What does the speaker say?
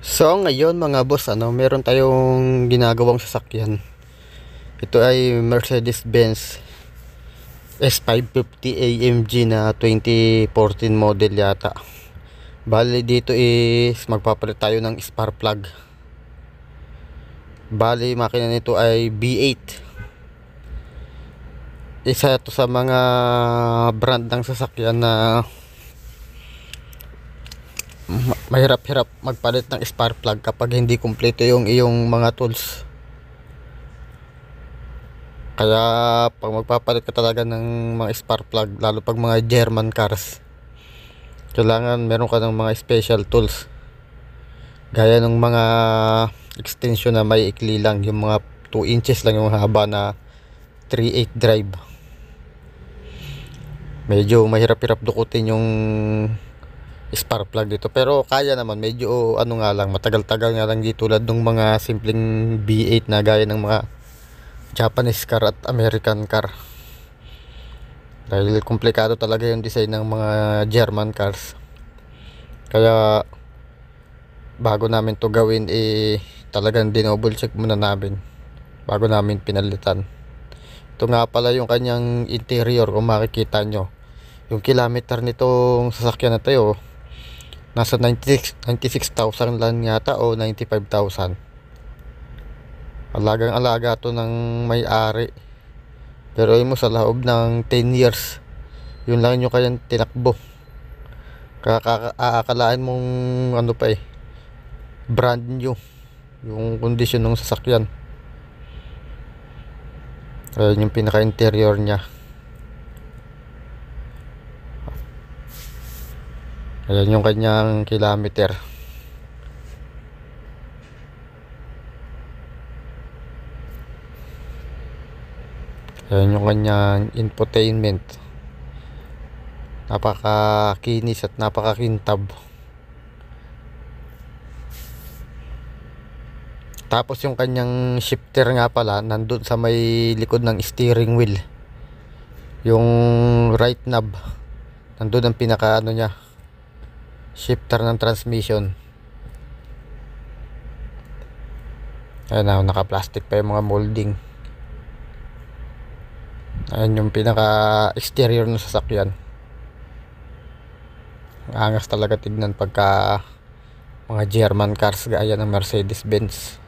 So ngayon mga boss, meron tayong ginagawang sasakyan. Ito ay Mercedes-Benz S550 AMG na 2014 model yata. Bali dito is magpapalit tayo ng spark plug. Bali makina nito ay V8. Isa to sa mga brand ng sasakyan na mahirap-hirap magpalit ng spark plug kapag hindi kumpleto yung iyong mga tools. Kaya pag magpapalit ka talaga ng mga spark plug, lalo pag mga German cars, kailangan meron ka ng mga special tools. Gaya ng mga extension na may ikli lang, yung mga 2 inches lang yung haba na 3/8 drive. Medyo mahirap-hirap dukutin yung spark plug dito, pero kaya naman. Medyo nga lang, matagal-tagal nga lang, di tulad ng mga simpleng V8 na gaya ng mga Japanese car at American car, dahil komplikado talaga yung design ng mga German cars. Kaya bago namin to gawin, talagang dinouble check muna namin bago namin pinalitan. Ito nga pala yung kanyang interior. Kung makikita nyo, yung kilometer nitong sasakyan na tayo, nasa 96,000 lang yata o 95,000. Alagang alaga to ng may-ari, pero mo sa loob ng 10 years yun lang yung kayang tinakbo. Aakalaan mong brand new yung kondisyon ng sasakyan. Ayun yung pinaka interior nya. Ayan yung kanyang kilometer. Ayan yung kanyang infotainment. Napakakinis at napakakintab. Tapos yung kanyang shifter nga pala nandun sa may likod ng steering wheel. Yung right knob, nandun ang pinaka nya, shifter ng transmission. Ayan, naka plastic pa yung mga molding. Ayan yung pinaka exterior ng sasakyan. Angas talaga tignan pagka mga German cars gaya ng Mercedes-Benz.